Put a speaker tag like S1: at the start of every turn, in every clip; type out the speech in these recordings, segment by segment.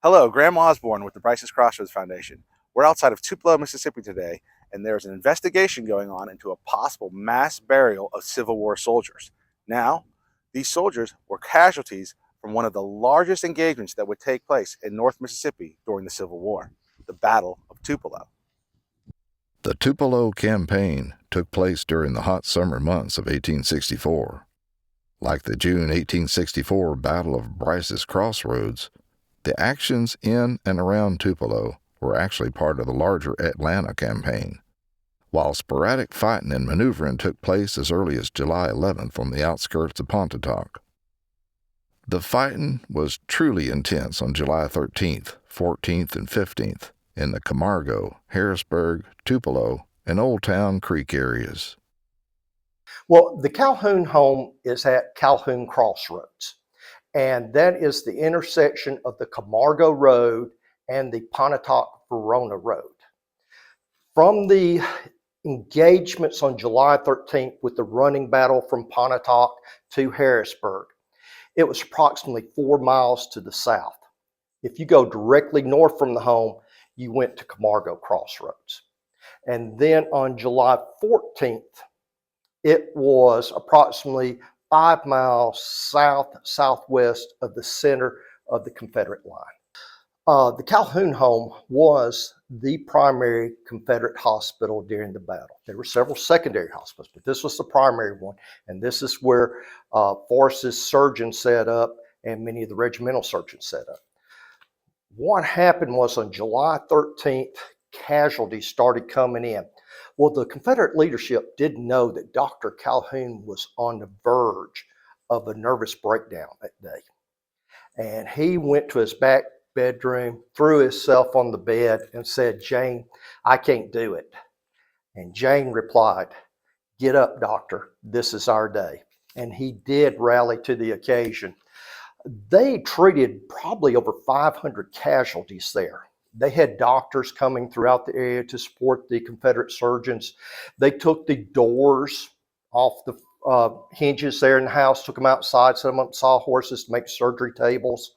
S1: Hello, Graham Osborne with the Brice's Crossroads Foundation. We're outside of Tupelo, Mississippi today, and there's an investigation going on into a possible mass burial of Civil War soldiers. Now, these soldiers were casualties from one of the largest engagements that would take place in North Mississippi during the Civil War, the Battle of Tupelo.
S2: The Tupelo campaign took place during the hot summer months of 1864. Like the June 1864 Battle of Brice's Crossroads, the actions in and around Tupelo were actually part of the larger Atlanta campaign, while sporadic fighting and maneuvering took place as early as July 11th on the outskirts of Pontotoc. The fighting was truly intense on July 13th, 14th, and 15th in the Camargo, Harrisburg, Tupelo, and Old Town Creek areas.
S3: Well, the Calhoun home is at Calhoun Crossroads, and that is the intersection of the Camargo Road and the Pontotoc-Verona Road. From the engagements on July 13th with the running battle from Pontotoc to Harrisburg, it was approximately 4 miles to the south. If you go directly north from the home, you went to Camargo Crossroads. And then on July 14th, it was approximately 5 miles southwest of the center of the Confederate line. The Calhoun home was the primary Confederate hospital during the battle. There were several secondary hospitals, but this was the primary one, and this is where Forrest's surgeons set up and many of the regimental surgeons set up. What happened was on July 13th, casualties started coming in. Well, the Confederate leadership didn't know that Dr. Calhoun was on the verge of a nervous breakdown that day. And he went to his back bedroom, threw himself on the bed and said, "Jane, I can't do it." And Jane replied, "Get up, doctor, this is our day." And he did rally to the occasion. They treated probably over 500 casualties there. They had doctors coming throughout the area to support the Confederate surgeons. They took the doors off the hinges there in the house, took them outside, set them up sawhorses to make surgery tables.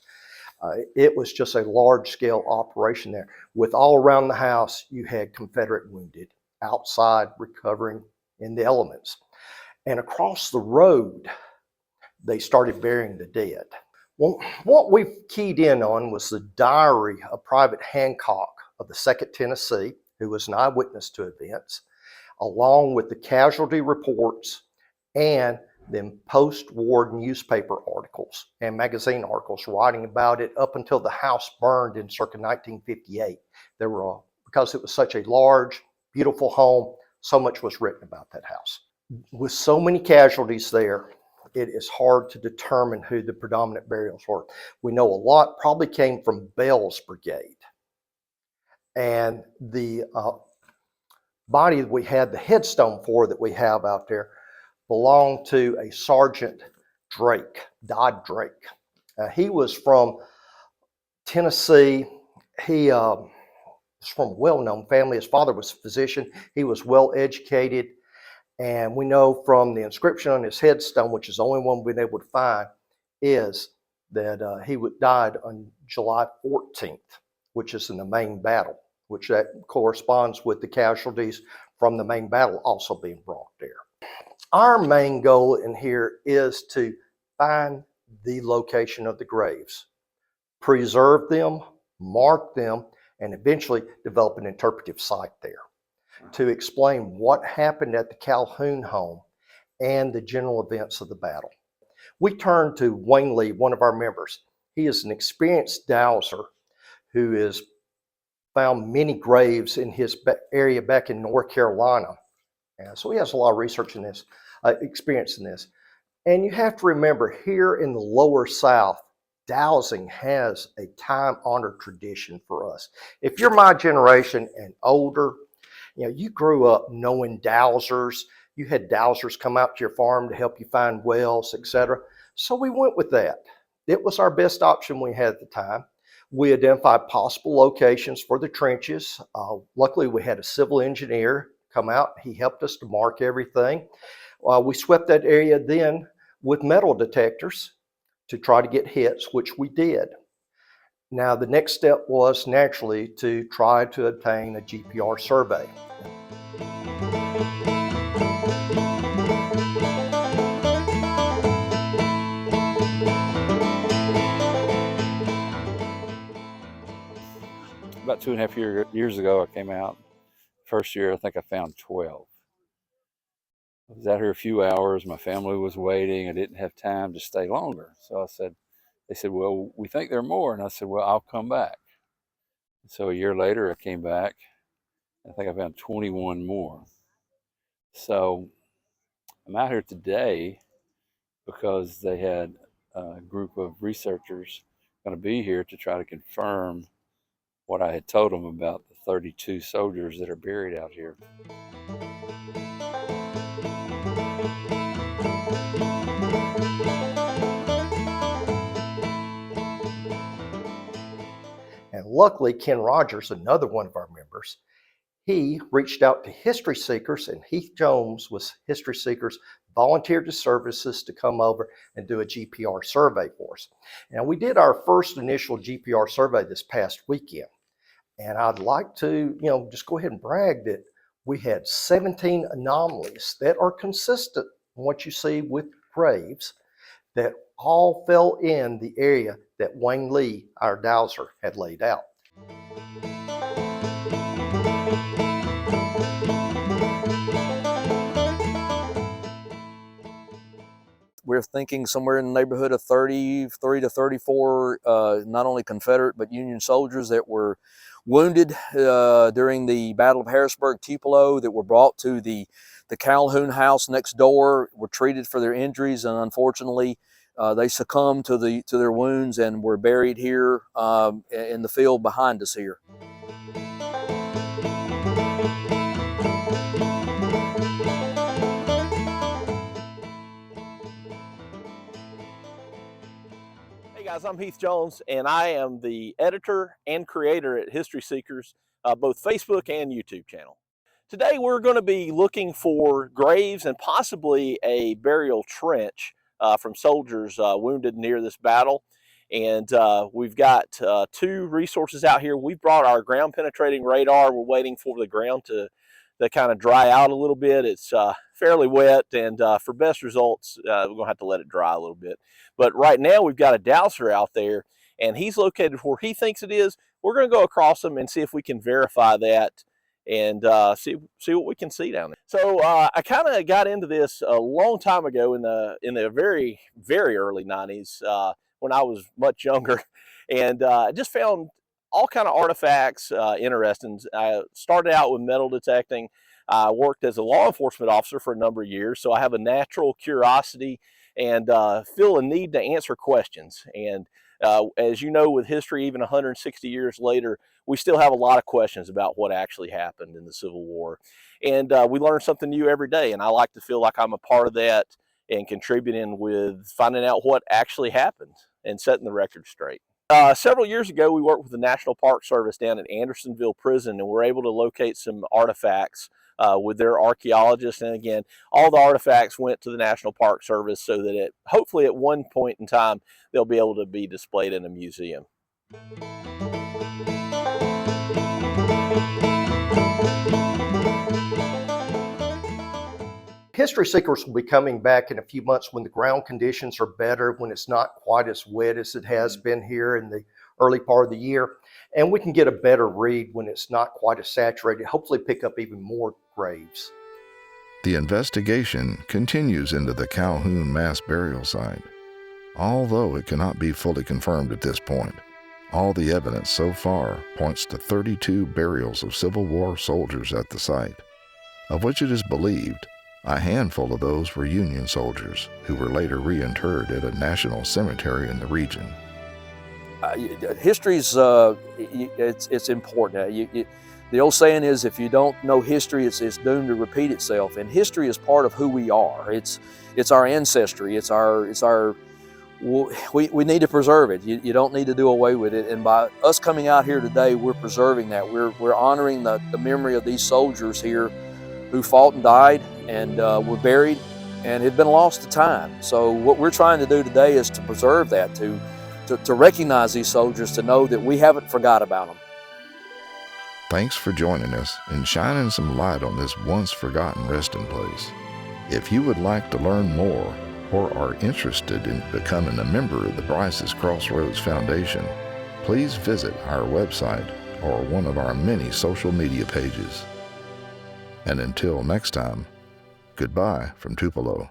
S3: It was just a large-scale operation there. With all around the house, you had Confederate wounded outside recovering in the elements. And across the road, they started burying the dead. Well, what we keyed in on was the diary of Private Hancock of the 2nd Tennessee, who was an eyewitness to events, along with the casualty reports and then post-war newspaper articles and magazine articles writing about it up until the house burned in circa 1958. Because it was such a large, beautiful home, so much was written about that house. With so many casualties there, it is hard to determine who the predominant burials were. We know a lot probably came from Bell's brigade. And the body that we had the headstone for that we have out there belonged to a Sergeant Drake, Dodd Drake. He was from Tennessee. He was from a well-known family. His father was a physician. He was well-educated. And we know from the inscription on his headstone, which is the only one we've been able to find, is that he died on July 14th, which is in the main battle, which that corresponds with the casualties from the main battle also being brought there. Our main goal in here is to find the location of the graves, preserve them, mark them, and eventually develop an interpretive site there to explain what happened at the Calhoun home and the general events of the battle. We turned to Wayne Lee, one of our members. He is an experienced dowser who has found many graves in his area back in North Carolina. And so he has a lot of research in this, experience in this. And you have to remember, here in the lower South, dowsing has a time-honored tradition for us. If you're my generation and older, you grew up knowing dowsers. You had dowsers come out to your farm to help you find wells, etc. So we went with that. It was our best option we had at the time. We identified possible locations for the trenches. Luckily, we had a civil engineer come out. He helped us to mark everything. We swept that area then with metal detectors to try to get hits, which we did. Now, the next step was naturally to try to obtain a GPR survey.
S4: About 2.5 years ago, I came out. First year, I think I found 12. I was out here a few hours. My family was waiting. I didn't have time to stay longer. So they said, well, we think there are more. And I said, well, I'll come back. So a year later, I came back. I think I found 21 more. So I'm out here today because they had a group of researchers going to be here to try to confirm what I had told them about the 32 soldiers that are buried out here.
S3: And luckily, Ken Rogers, another one of our members, he reached out to history seekers, and Heath Jones was history seekers, volunteered his services to come over and do a GPR survey for us. Now, we did our first initial GPR survey this past weekend, and I'd like to, just go ahead and brag that we had 17 anomalies that are consistent in what you see with graves that all fell in the area that Wayne Lee, our dowser, had laid out.
S5: We're thinking somewhere in the neighborhood of 33 to 34, not only Confederate, but Union soldiers that were wounded during the Battle of Harrisburg, Tupelo, that were brought to the Calhoun house next door, were treated for their injuries, and unfortunately, they succumbed to their wounds and were buried here in the field behind us here.
S6: Hey guys, I'm Heath Jones, and I am the editor and creator at History Seekers, both Facebook and YouTube channel. Today we're going to be looking for graves and possibly a burial trench from soldiers wounded near this battle. And we've got two resources out here. We've brought our ground penetrating radar. We're waiting for the ground to kind of dry out a little bit. It's fairly wet, and for best results, we're going to have to let it dry a little bit. But right now we've got a dowser out there, and he's located where he thinks it is. We're going to go across him and see if we can verify that and see what we can see down there. So I kind of got into this a long time ago in the very, very early 90s when I was much younger, and I just found all kind of artifacts interesting. I started out with metal detecting. I worked as a law enforcement officer for a number of years, so I have a natural curiosity and feel a need to answer questions. And as you know, with history, even 160 years later, we still have a lot of questions about what actually happened in the Civil War. And we learn something new every day, and I like to feel like I'm a part of that and contributing with finding out what actually happened and setting the record straight. Several years ago, we worked with the National Park Service down at Andersonville Prison, and we're able to locate some artifacts with their archaeologists. And again, all the artifacts went to the National Park Service so that hopefully at one point in time, they'll be able to be displayed in a museum.
S3: History Seekers will be coming back in a few months when the ground conditions are better, when it's not quite as wet as it has been here in the early part of the year. And we can get a better read when it's not quite as saturated, hopefully pick up even more graves.
S2: The investigation continues into the Calhoun mass burial site. Although it cannot be fully confirmed at this point, all the evidence so far points to 32 burials of Civil War soldiers at the site, of which it is believed a handful of those were Union soldiers who were later reinterred at a national cemetery in the region.
S5: History's it's important. The old saying is, if you don't know history, it's doomed to repeat itself. And history is part of who we are. It's our ancestry. We need to preserve it. You don't need to do away with it. And by us coming out here today, we're preserving that. We're honoring the memory of these soldiers here who fought and died and were buried and had been lost to time. So what we're trying to do today is to preserve that, to to recognize these soldiers, to know that we haven't forgot about them.
S2: Thanks for joining us and shining some light on this once forgotten resting place. If you would like to learn more or are interested in becoming a member of the Brice's Crossroads Foundation, please visit our website or one of our many social media pages. And until next time, goodbye from Tupelo.